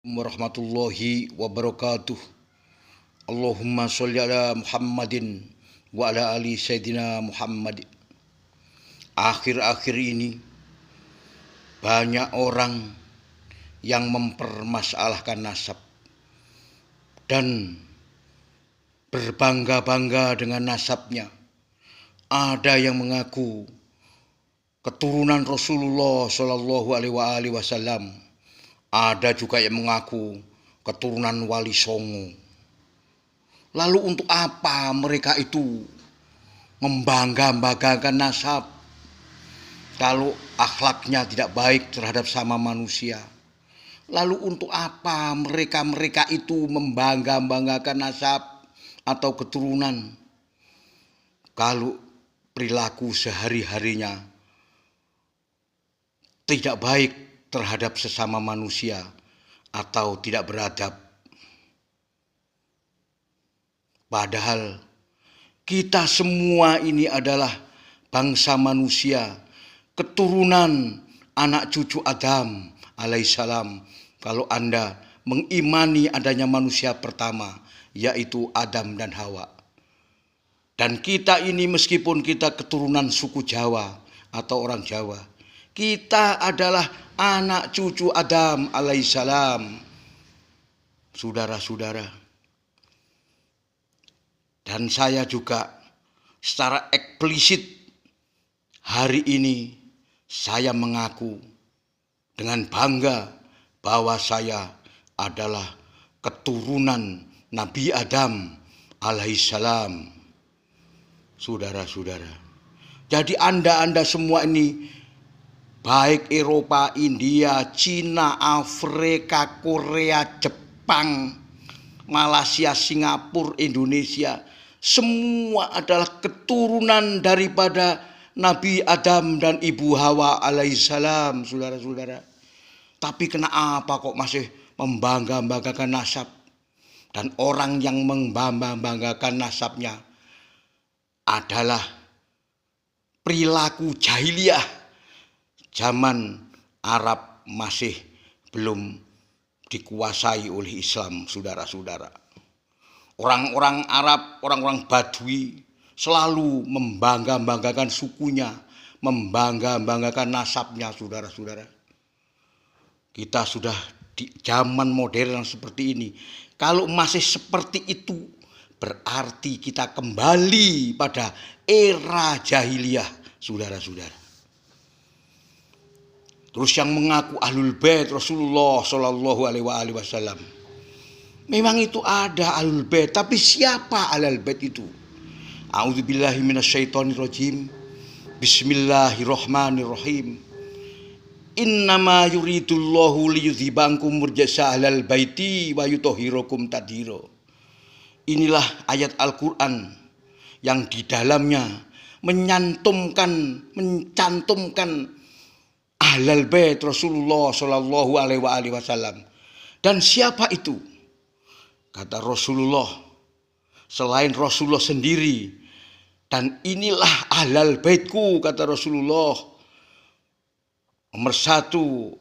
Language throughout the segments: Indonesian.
Warahmatullahi wabarakatuh. Allahumma sholli ala Muhammadin wa ala ali Sayyidina Muhammad. Akhir-akhir ini banyak orang yang mempermasalahkan nasab dan berbangga-bangga dengan nasabnya. Ada yang mengaku keturunan Rasulullah Shallallahu Alaihi Wasallam. Ada juga yang mengaku keturunan Wali Songo. Lalu untuk apa mereka itu membangga-banggakan nasab kalau akhlaknya tidak baik terhadap sama manusia? Lalu untuk apa mereka itu membangga-banggakan nasab atau keturunan kalau perilaku sehari-harinya tidak baik terhadap sesama manusia atau tidak beradab? Padahal kita semua ini adalah bangsa manusia, keturunan anak cucu Adam alaihissalam. Kalau Anda mengimani adanya manusia pertama, yaitu Adam dan Hawa. Dan kita ini meskipun kita keturunan suku Jawa atau orang Jawa, kita adalah anak cucu Adam alaihissalam, saudara-saudara. Dan saya juga secara eksplisit hari ini saya mengaku dengan bangga bahwa saya adalah keturunan Nabi Adam alaihissalam, saudara-saudara. Jadi Anda semua ini, baik Eropa, India, Cina, Afrika, Korea, Jepang, Malaysia, Singapura, Indonesia, semua adalah keturunan daripada Nabi Adam dan Ibu Hawa alaihissalam, saudara-saudara. Tapi kenapa kok masih membangga-banggakan nasab? Dan orang yang membangga-banggakan nasabnya adalah perilaku jahiliyah zaman Arab masih belum dikuasai oleh Islam, saudara-saudara. Orang-orang Arab, orang-orang Badui selalu membangga-banggakan sukunya, membangga-banggakan nasabnya, saudara-saudara. Kita sudah di zaman modern seperti ini. Kalau masih seperti itu, berarti kita kembali pada era jahiliyah, saudara-saudara. Terus yang mengaku ahlul bait Rasulullah Shallallahu Alaihi Wasallam, memang itu ada ahlul bait, tapi siapa ahlul bait itu? A'udzubillahi minasyaitonirrajim. Bismillahirrahmanirrahim. Innama yuridullahu liyudhibankum murjasa ahlal baiti wa yutahhirakum tadhira. Inilah ayat Al-Quran yang di dalamnya mencantumkan ahlal bait Rasulullah Shallallahu Alaihi Wasallam. Dan siapa itu? Kata Rasulullah, selain Rasulullah sendiri. Dan inilah ahlal baitku, kata Rasulullah. Nomor 1,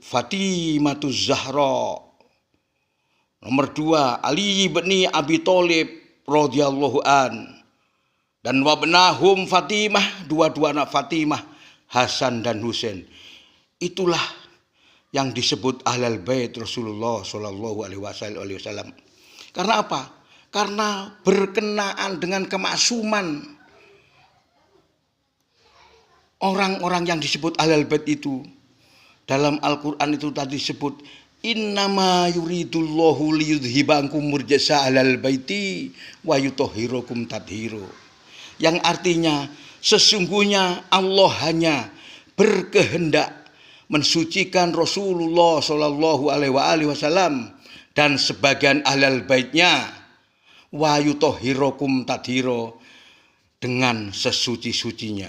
Fatimah Zahra. Nomor 2, Ali bin Abi Thalib radhiyallahu an. Dan wabnahum Fatimah, dua-dua anak Fatimah, Hasan dan Husain. Itulah yang disebut ahlal bait Rasulullah Shallallahu Alaihi Wasallam. Karena apa? Karena berkenaan dengan kemaksuman orang-orang yang disebut ahlal bait itu. Dalam Al-Quran itu tadi disebut innama yuridullahu liyudhibankum murjasa ahlal baiti wa yutahhirakum tadhira. Yang artinya sesungguhnya Allah hanya berkehendak mensucikan Rasulullah Shallallahu Alaihi Wasallam dan sebagian ahlal baitnya, wa yutahhirakum tadhira, dengan sesuci-sucinya.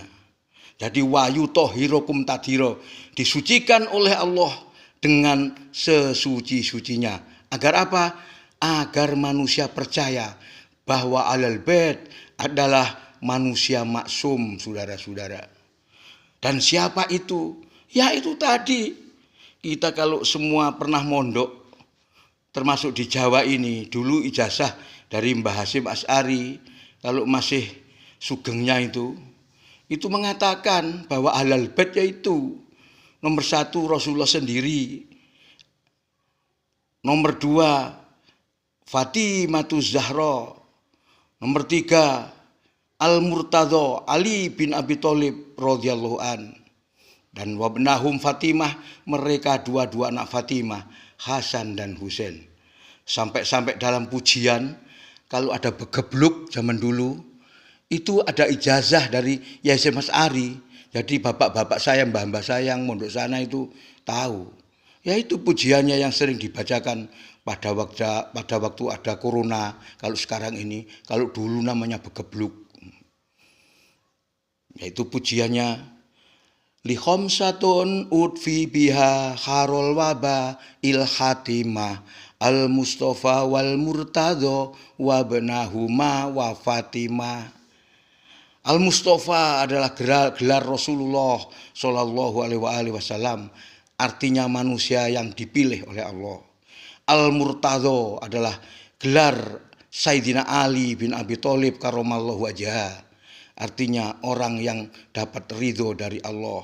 Jadi wa yutahhirakum tadhira, disucikan oleh Allah dengan sesuci-sucinya. Agar apa? Agar manusia percaya bahwa ahlul bait adalah manusia maksum, saudara-saudara. Dan siapa itu? Ya itu tadi. Kita kalau semua pernah mondok termasuk di Jawa ini, dulu ijazah dari Mbah Hasyim Asy'ari, kalau masih sugengnya itu mengatakan bahwa ahlul bait yaitu nomor 1 Rasulullah sendiri, nomor 2 Fatimatuz Zahra, nomor 3 Al-Murtadha Ali bin Abi Thalib radhiyallahu an, dan wabnahum Fatimah, mereka dua anak Fatimah, Hasan dan Husain. Sampai dalam pujian, kalau ada begebluk zaman dulu, itu ada ijazah dari Yai Hasyim Asy'ari. Jadi bapak-bapak saya, mbah-mbah saya yang mondok sana itu tahu. Ya itu pujiannya yang sering dibacakan pada waktu ada corona. Kalau sekarang ini, kalau dulu namanya begebluk. Yaitu pujiannya, li khamsatun udfi biha harol waba il khatimah al mustafa wal murtadha wa benahuma wa fatimah. Al Mustafa adalah gelar Rasulullah Shallallahu Alaihi Wasallam, artinya manusia yang dipilih oleh Allah. Al Murtadha adalah gelar Sayyidina Ali bin Abi Thalib karramallahu wajhah, artinya orang yang dapat ridho dari Allah.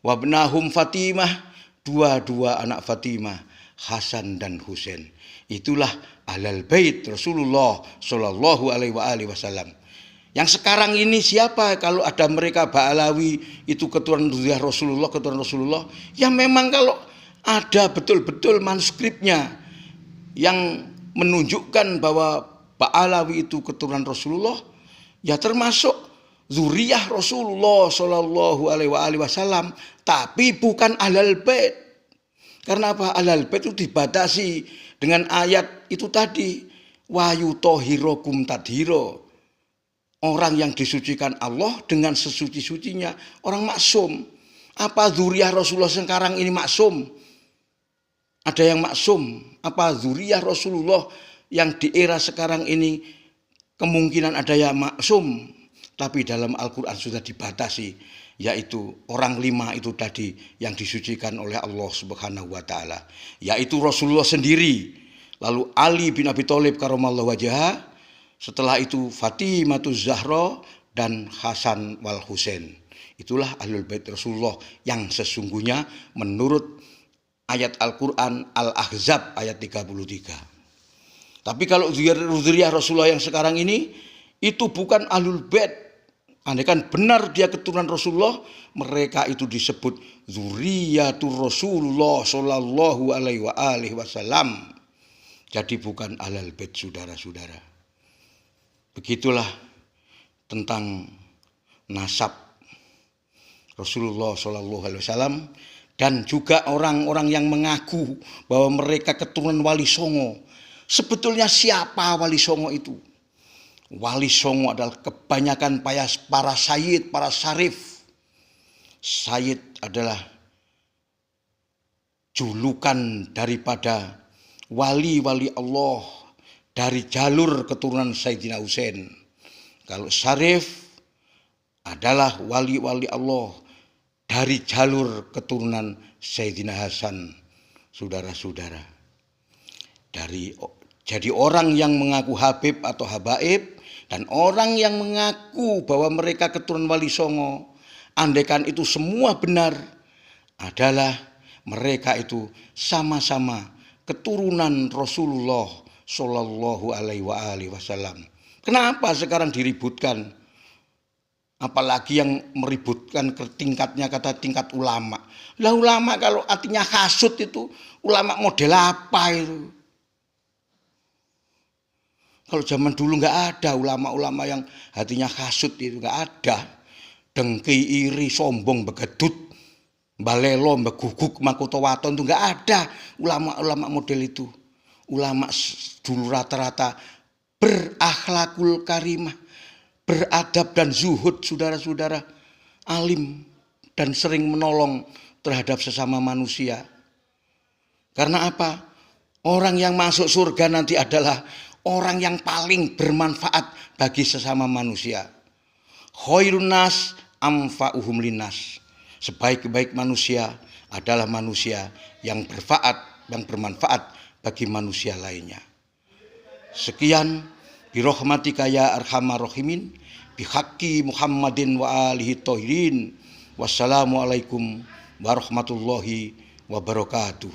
Wabnahum Fatimah, dua anak Fatimah, Hasan dan Husain. Itulah ahlul bait Rasulullah Shallallahu Alaihi Wasallam. Yang sekarang ini siapa? Kalau ada mereka Ba'alawi itu keturunan Rasulullah, ya memang kalau ada betul-betul manuskripnya yang menunjukkan bahwa Ba'alawi itu keturunan Rasulullah, ya termasuk zuriyah Rasulullah Shallallahu Alaihi Wasallam, tapi bukan ahlul bait. Karena apa? Ahlul bait itu dibatasi dengan ayat itu tadi, wa yutahhirukum tadhira. Orang yang disucikan Allah dengan sesuci-sucinya, orang maksum. Apa zuriyah Rasulullah sekarang ini maksum? Ada yang maksum? Apa zuriyah Rasulullah yang di era sekarang ini kemungkinan ada yang maksum? Tapi dalam Al-Quran sudah dibatasi, yaitu orang 5 itu tadi yang disucikan oleh Allah Subhanahu wa Ta'ala, yaitu Rasulullah sendiri, lalu Ali bin Abi Thalib karramallahu wajhah, setelah itu Fatimatuz Zahra dan Hasan wal Husain. Itulah ahlul bait Rasulullah yang sesungguhnya menurut ayat Al-Quran Al-Ahzab ayat 33. Tapi kalau zuriyah Rasulullah yang sekarang ini itu bukan ahlul bait. Andaikan benar dia keturunan Rasulullah, mereka itu disebut zuriyatur Rasulullah Shallallahu Alaihi Wasallam. Jadi bukan ahlul bait, saudara-saudara. Begitulah tentang nasab Rasulullah Shallallahu Alaihi Wasallam, dan juga orang-orang yang mengaku bahwa mereka keturunan Wali Songo. Sebetulnya siapa Wali Songo itu? Wali Songo adalah kebanyakan para sayyid, para syarif. Sayyid adalah julukan daripada wali-wali Allah dari jalur keturunan Sayyidina Husain. Kalau syarif adalah wali-wali Allah dari jalur keturunan Sayyidina Hasan, saudara-saudara. Jadi orang yang mengaku Habib atau Habaib dan orang yang mengaku bahwa mereka keturunan Wali Songo, andaikan itu semua benar, adalah mereka itu sama-sama keturunan Rasulullah Shallallahu Alaihi Wasallam. Kenapa sekarang diributkan? Apalagi yang meributkan ke tingkatnya kata tingkat ulama. Lah ulama kalau artinya hasud itu, ulama model apa itu? Kalau zaman dulu nggak ada ulama-ulama yang hatinya hasud itu, nggak ada. Dengki, iri, sombong, begedut, balelo, beguguk, makoto waton itu nggak ada ulama-ulama model itu. Ulama dulu rata-rata berakhlakul karimah, beradab dan zuhud, saudara-saudara, alim dan sering menolong terhadap sesama manusia. Karena apa? Orang yang masuk surga nanti adalah orang yang paling bermanfaat bagi sesama manusia. Khairun nas amfa'uhum linnas. Sebaik-baik manusia adalah manusia yang bermanfaat bagi manusia lainnya. Sekian, birahmatika ya arhamar rahimin, bihaqqi Muhammadin wa alihi thahirin. Wassalamualaikum warahmatullahi wabarakatuh.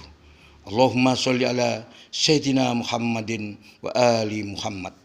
Allahumma sholli ala Sayyidina Muhammadin wa ali Muhammad.